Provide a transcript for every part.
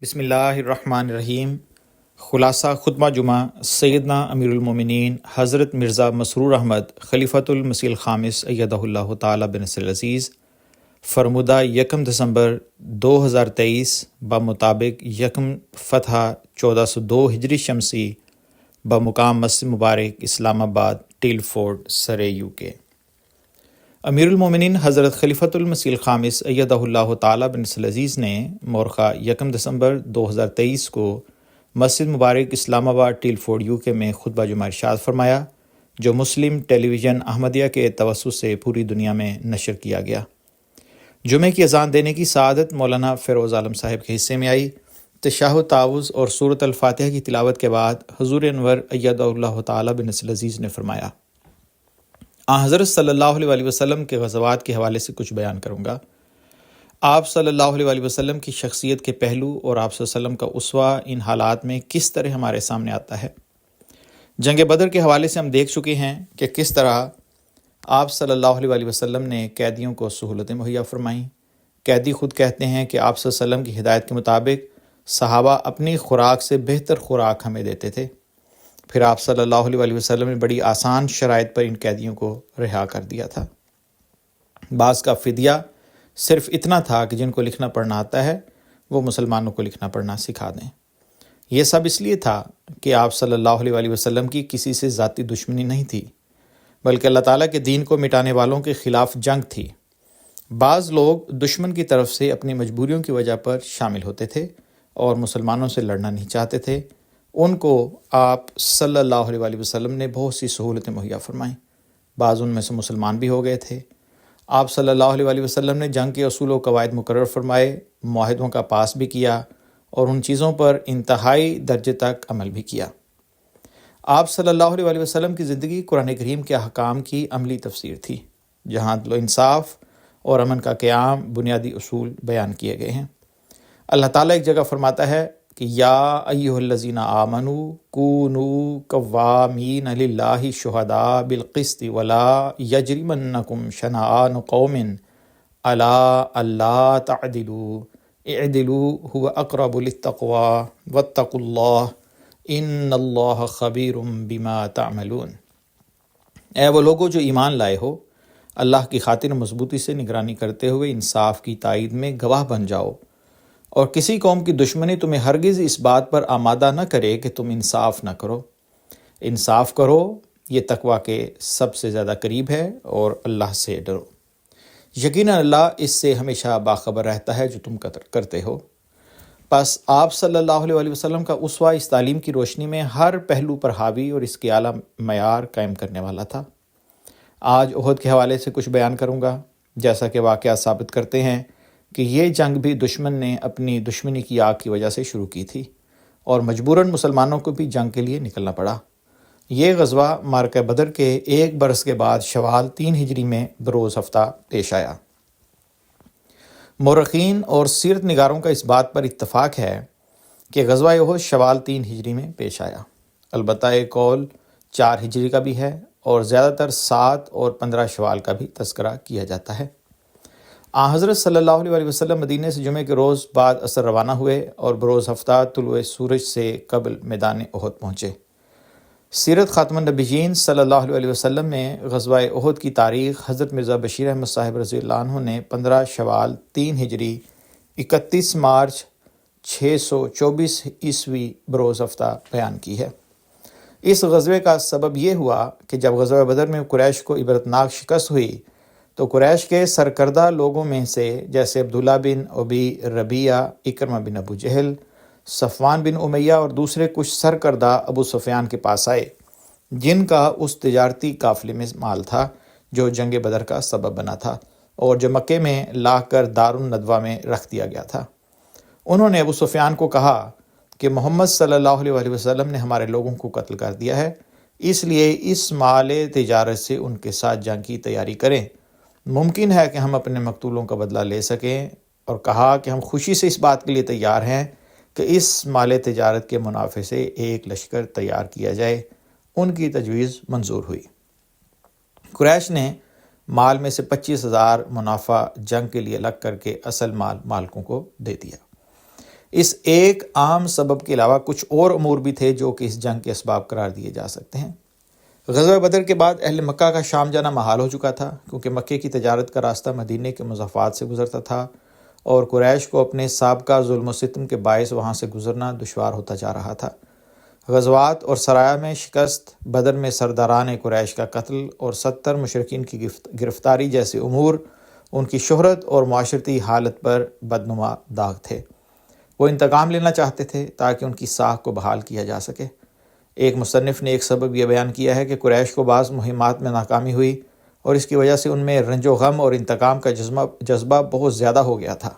بسم اللہ الرحمن الرحیم۔ خلاصہ خطبہ جمعہ سیدنا امیر المومنین حضرت مرزا مسرور احمد خلیفۃ المسیح الخامس ایدہ اللہ تعالی بنصر العزیز فرمودہ 1 دسمبر 2023 بمطابق 1 فتح 1402 ہجری شمسی بمقام مسجد مبارک اسلام آباد ٹیل فورڈ سرے UK۔ امیر المومنین حضرت خلیفۃ المسیح الخامس ایدہ اللہ تعالی بنصر العزیز نے مورخہ 1 دسمبر 2023 کو مسجد مبارک اسلام آباد ٹیل فورڈ UK میں خطبہ جمعہ ارشاد فرمایا، جو مسلم ٹیلی ویژن احمدیہ کے توسط سے پوری دنیا میں نشر کیا گیا۔ جمعے کی اذان دینے کی سعادت مولانا فیروز عالم صاحب کے حصے میں آئی۔ تشہد تعوذ اور سورۃ الفاتحہ کی تلاوت کے بعد حضور انور ایدہ اللہ تعالی بنصر العزیز نے فرمایا، حضرت صلی اللہ علیہ وسلم کے غزوات کے حوالے سے کچھ بیان کروں گا۔ آپ صلی اللہ علیہ وسلم کی شخصیت کے پہلو اور آپ صلی اللہ علیہ وسلم کا اسوہ ان حالات میں کس طرح ہمارے سامنے آتا ہے۔ جنگ بدر کے حوالے سے ہم دیکھ چکے ہیں کہ کس طرح آپ صلی اللہ علیہ وسلم نے قیدیوں کو سہولتیں مہیا فرمائیں۔ قیدی خود کہتے ہیں کہ آپ صلی اللہ علیہ وسلم کی ہدایت کے مطابق صحابہ اپنی خوراک سے بہتر خوراک ہمیں دیتے تھے۔ پھر آپ صلی اللہ علیہ وسلم نے بڑی آسان شرائط پر ان قیدیوں کو رہا کر دیا تھا۔ بعض کا فدیہ صرف اتنا تھا کہ جن کو لکھنا پڑھنا آتا ہے وہ مسلمانوں کو لکھنا پڑھنا سکھا دیں۔ یہ سب اس لیے تھا کہ آپ صلی اللہ علیہ وسلم کی کسی سے ذاتی دشمنی نہیں تھی، بلکہ اللہ تعالیٰ کے دین کو مٹانے والوں کے خلاف جنگ تھی۔ بعض لوگ دشمن کی طرف سے اپنی مجبوریوں کی وجہ پر شامل ہوتے تھے اور مسلمانوں سے لڑنا نہیں چاہتے تھے، ان کو آپ صلی اللہ علیہ وسلم نے بہت سی سہولتیں مہیا فرمائیں۔ بعض ان میں سے مسلمان بھی ہو گئے تھے۔ آپ صلی اللہ علیہ وسلم نے جنگ کے اصول و قواعد مقرر فرمائے، معاہدوں کا پاس بھی کیا اور ان چیزوں پر انتہائی درجے تک عمل بھی کیا۔ آپ صلی اللہ علیہ وسلم کی زندگی قرآن کریم کے احکام کی عملی تفسیر تھی، جہاں عدل و انصاف اور امن کا قیام بنیادی اصول بیان کیے گئے ہیں۔ اللہ تعالیٰ ایک جگہ فرماتا ہے کہ یا ایھا الذین آمنوا کونوا قوامین للہ شہداء بالقسط ولا یجرمنکم شنآن قوم علی الا تعدلوا اعدلوا هو اقرب للتقوی واتقوا اللہ ان اللہ خبیر بما تعملون۔ اے وہ لوگو جو ایمان لائے ہو، اللہ کی خاطر مضبوطی سے نگرانی کرتے ہوئے انصاف کی تائید میں گواہ بن جاؤ، اور کسی قوم کی دشمنی تمہیں ہرگز اس بات پر آمادہ نہ کرے کہ تم انصاف نہ کرو۔ انصاف کرو، یہ تقویٰ کے سب سے زیادہ قریب ہے، اور اللہ سے ڈرو، یقیناً اللہ اس سے ہمیشہ باخبر رہتا ہے جو تم کرتے ہو۔ پس آپ صلی اللہ علیہ وسلم کا اسوہ اس تعلیم کی روشنی میں ہر پہلو پر حاوی اور اس کے اعلیٰ معیار قائم کرنے والا تھا۔ آج احد کے حوالے سے کچھ بیان کروں گا۔ جیسا کہ واقعات ثابت کرتے ہیں کہ یہ جنگ بھی دشمن نے اپنی دشمنی کی آگ کی وجہ سے شروع کی تھی، اور مجبوراً مسلمانوں کو بھی جنگ کے لیے نکلنا پڑا۔ یہ غزوہ معرکہ بدر کے 1 برس کے بعد شوال 3 ہجری میں بروز ہفتہ پیش آیا۔ مورخین اور سیرت نگاروں کا اس بات پر اتفاق ہے کہ غزوہ احد شوال 3 ہجری میں پیش آیا۔ البتہ ایک قول 4 ہجری کا بھی ہے، اور زیادہ تر 7 اور 15 شوال کا بھی تذکرہ کیا جاتا ہے۔ حضرت صلی اللہ علیہ وسلم مدینے سے جمعے کے روز بعد عصر روانہ ہوئے اور بروز ہفتہ طلوع سورج سے قبل میدان احد پہنچے۔ سیرت خاتم النبیین صلی اللہ علیہ وسلم میں غزوہ احد کی تاریخ حضرت مرزا بشیر احمد صاحب رضی اللہ عنہ نے 15 شوال 3 ہجری 31 مارچ 624 عیسوی بروز ہفتہ بیان کی ہے۔ اس غزوے کا سبب یہ ہوا کہ جب غزوہ بدر میں قریش کو عبرتناک شکست ہوئی تو قریش کے سرکردہ لوگوں میں سے جیسے عبداللہ بن ابی ربیعہ، اکرمہ بن ابو جہل، صفوان بن امیہ اور دوسرے کچھ سرکردہ ابو سفیان کے پاس آئے، جن کا اس تجارتی قافلے میں مال تھا جو جنگ بدر کا سبب بنا تھا اور جو مکے میں لا کر دار الندوہ میں رکھ دیا گیا تھا۔ انہوں نے ابو سفیان کو کہا کہ محمد صلی اللہ علیہ وسلم نے ہمارے لوگوں کو قتل کر دیا ہے، اس لیے اس مال تجارت سے ان کے ساتھ جنگ کی تیاری کریں، ممکن ہے کہ ہم اپنے مقتولوں کا بدلہ لے سکیں، اور کہا کہ ہم خوشی سے اس بات کے لیے تیار ہیں کہ اس مال تجارت کے منافع سے ایک لشکر تیار کیا جائے۔ ان کی تجویز منظور ہوئی۔ قریش نے مال میں سے 25,000 منافع جنگ کے لیے الگ کر کے اصل مال مالکوں کو دے دیا۔ اس ایک عام سبب کے علاوہ کچھ اور امور بھی تھے جو کہ اس جنگ کے اسباب قرار دیے جا سکتے ہیں۔ غزوہ بدر کے بعد اہل مکہ کا شام جانا محال ہو چکا تھا، کیونکہ مکے کی تجارت کا راستہ مدینے کے مضافات سے گزرتا تھا اور قریش کو اپنے سابقہ ظلم و ستم کے باعث وہاں سے گزرنا دشوار ہوتا جا رہا تھا۔ غزوات اور سرایا میں شکست، بدر میں سرداران قریش کا قتل اور 70 مشرکین کی گرفتاری جیسے امور ان کی شہرت اور معاشرتی حالت پر بدنما داغ تھے۔ وہ انتقام لینا چاہتے تھے تاکہ ان کی ساکھ کو بحال کیا جا سکے۔ ایک مصنف نے ایک سبب یہ بیان کیا ہے کہ قریش کو بعض مہمات میں ناکامی ہوئی اور اس کی وجہ سے ان میں رنج و غم اور انتقام کا جذبہ بہت زیادہ ہو گیا تھا۔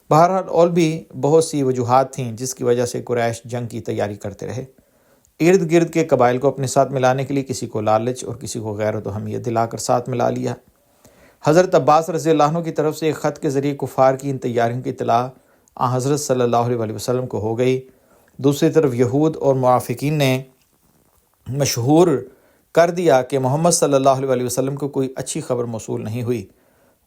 بہرحال اور بھی بہت سی وجوہات تھیں جس کی وجہ سے قریش جنگ کی تیاری کرتے رہے۔ ارد گرد کے قبائل کو اپنے ساتھ ملانے کے لیے کسی کو لالچ اور کسی کو غیرت و حمیت دلا کر ساتھ ملا لیا۔ حضرت عباس رضی اللہ عنہ کی طرف سے ایک خط کے ذریعے کفار کی ان تیاریوں کی اطلاع حضرت صلی اللہ علیہ وسلم کو ہو گئی۔ دوسری طرف یہود اور موافقین نے مشہور کر دیا کہ محمد صلی اللہ علیہ وسلم کو کوئی اچھی خبر موصول نہیں ہوئی۔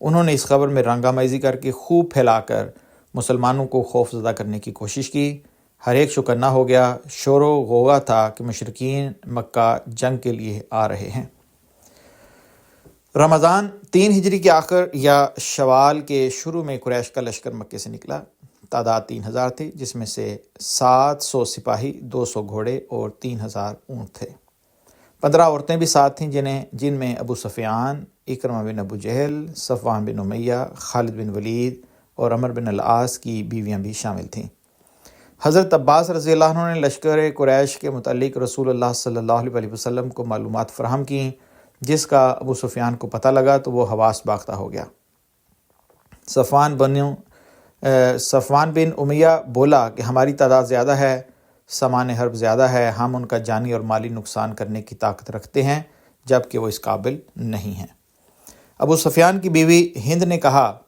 انہوں نے اس خبر میں رنگ آمیزی کر کے خوب پھیلا کر مسلمانوں کو خوف زدہ کرنے کی کوشش کی۔ ہر ایک شکرنا ہو گیا، شور و غوغا تھا کہ مشرکین مکہ جنگ کے لیے آ رہے ہیں۔ رمضان 3 ہجری کے آخر یا شوال کے شروع میں قریش کا لشکر مکے سے نکلا۔ تعداد 3000 تھی، جس میں سے 700 سپاہی، 200 گھوڑے اور 3000 اونٹ تھے۔ 15 عورتیں بھی ساتھ تھیں جن میں ابو سفیان، اکرمہ بن ابو جہل، صفوان بن امیہ، خالد بن ولید اور عمر بن العاص کی بیویاں بھی شامل تھیں۔ حضرت عباس رضی اللہ عنہ نے لشکر قریش کے متعلق رسول اللہ صلی اللہ علیہ وسلم کو معلومات فراہم کیں، جس کا ابو سفیان کو پتہ لگا تو وہ حواس باختہ ہو گیا۔ صفوان بن امیہ بولا کہ ہماری تعداد زیادہ ہے، سامان حرب زیادہ ہے، ہم ان کا جانی اور مالی نقصان کرنے کی طاقت رکھتے ہیں جبکہ وہ اس قابل نہیں ہیں۔ ابو سفیان کی بیوی ہند نے کہا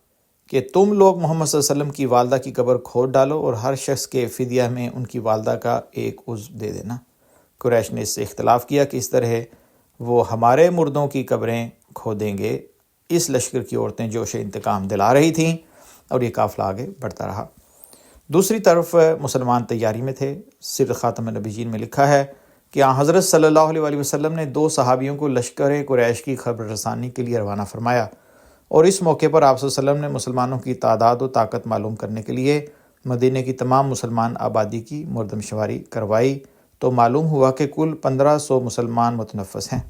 کہ تم لوگ محمد صلی اللہ علیہ وسلم کی والدہ کی قبر کھود ڈالو اور ہر شخص کے فدیہ میں ان کی والدہ کا ایک عضو دے دینا۔ قریش نے اس سے اختلاف کیا کہ اس طرح وہ ہمارے مردوں کی قبریں کھودیں گے۔ اس لشکر کی عورتیں جوش انتقام دلا رہی تھیں اور یہ قافلہ آگے بڑھتا رہا۔ دوسری طرف مسلمان تیاری میں تھے۔ سیر خاتم النبیین میں لکھا ہے کہ حضرت صلی اللہ علیہ وسلم نے 2 صحابیوں کو لشکر قریش کی خبر رسانی کے لیے روانہ فرمایا، اور اس موقع پر آپ صلی اللہ علیہ وسلم نے مسلمانوں کی تعداد و طاقت معلوم کرنے کے لیے مدینہ کی تمام مسلمان آبادی کی مردم شماری کروائی، تو معلوم ہوا کہ کل 1500 مسلمان متنفس ہیں۔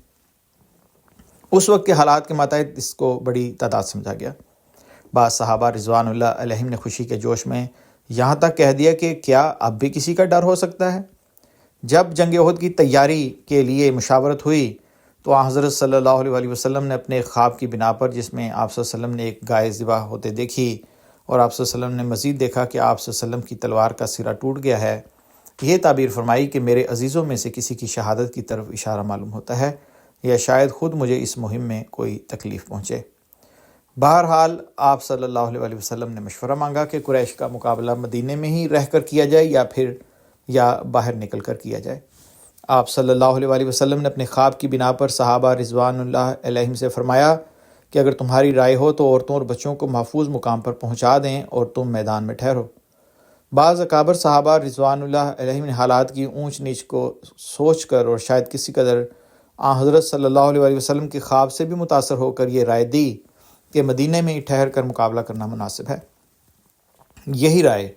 اس وقت کے حالات کے متحد اس کو بڑی تعداد سمجھا گیا۔ بعض صحابہ رضوان اللہ علیہم نے خوشی کے جوش میں یہاں تک کہہ دیا کہ کیا اب بھی کسی کا ڈر ہو سکتا ہے؟ جب جنگ احد کی تیاری کے لیے مشاورت ہوئی تو حضرت صلی اللہ علیہ وسلم نے اپنے خواب کی بنا پر، جس میں آپ صلی اللہ علیہ وسلم نے ایک گائے ذبح ہوتے دیکھی اور آپ صلی اللہ علیہ وسلم نے مزید دیکھا کہ آپ صلی اللہ علیہ وسلم کی تلوار کا سرا ٹوٹ گیا ہے، یہ تعبیر فرمائی کہ میرے عزیزوں میں سے کسی کی شہادت کی طرف اشارہ معلوم ہوتا ہے، یا شاید خود مجھے اس مہم میں کوئی تکلیف پہنچے۔ بہرحال آپ صلی اللہ علیہ وسلم نے مشورہ مانگا کہ قریش کا مقابلہ مدینے میں ہی رہ کر کیا جائے یا باہر نکل کر کیا جائے۔ آپ صلی اللہ علیہ وسلم نے اپنے خواب کی بنا پر صحابہ رضوان اللہ علیہم سے فرمایا کہ اگر تمہاری رائے ہو تو عورتوں اور بچوں کو محفوظ مقام پر پہنچا دیں اور تم میدان میں ٹھہرو۔ بعض اکابر صحابہ رضوان اللہ علیہم نے حالات کی اونچ نیچ کو سوچ کر اور شاید کسی قدر حضرت صلی اللہ علیہ وسلم کے خواب سے بھی متاثر ہو کر یہ رائے دی کہ مدینہ میں ہی ٹھہر کر مقابلہ کرنا مناسب ہے۔ یہی رائے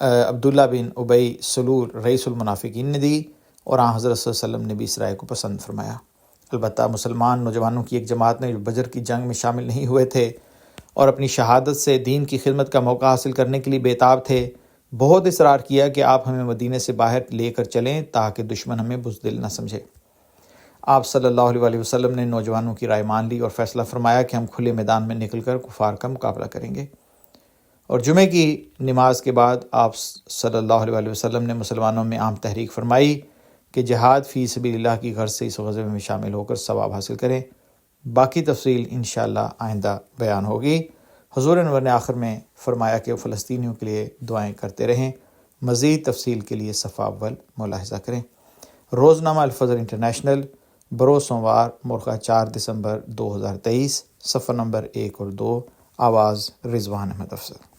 عبداللہ بن ابی سلول رئیس المنافقین نے دی، اور حضرت صلی اللہ علیہ وسلم نے بھی اس رائے کو پسند فرمایا۔ البتہ مسلمان نوجوانوں کی ایک جماعت نے جو بدر کی جنگ میں شامل نہیں ہوئے تھے اور اپنی شہادت سے دین کی خدمت کا موقع حاصل کرنے کے لیے بےتاب تھے، بہت اصرار کیا کہ آپ ہمیں مدینے سے باہر لے کر چلیں تاکہ دشمن ہمیں بزدل نہ سمجھے۔ آپ صلی اللہ علیہ وسلم نے نوجوانوں کی رائے مان لی اور فیصلہ فرمایا کہ ہم کھلے میدان میں نکل کر کفار کا مقابلہ کریں گے۔ اور جمعے کی نماز کے بعد آپ صلی اللہ علیہ وسلم نے مسلمانوں میں عام تحریک فرمائی کہ جہاد فی سبیل اللہ کی غرض سے اس غزوے میں شامل ہو کر ثواب حاصل کریں۔ باقی تفصیل انشاءاللہ آئندہ بیان ہوگی۔ حضور انور نے آخر میں فرمایا کہ وہ فلسطینیوں کے لیے دعائیں کرتے رہیں۔ مزید تفصیل کے لیے صفحہ اول ملاحظہ کریں۔ روزنامہ الفجر انٹرنیشنل، بروز سوموار مورخہ 4 دسمبر 2023، صفحہ نمبر 1 اور 2، آواز رضوان احمد افضل۔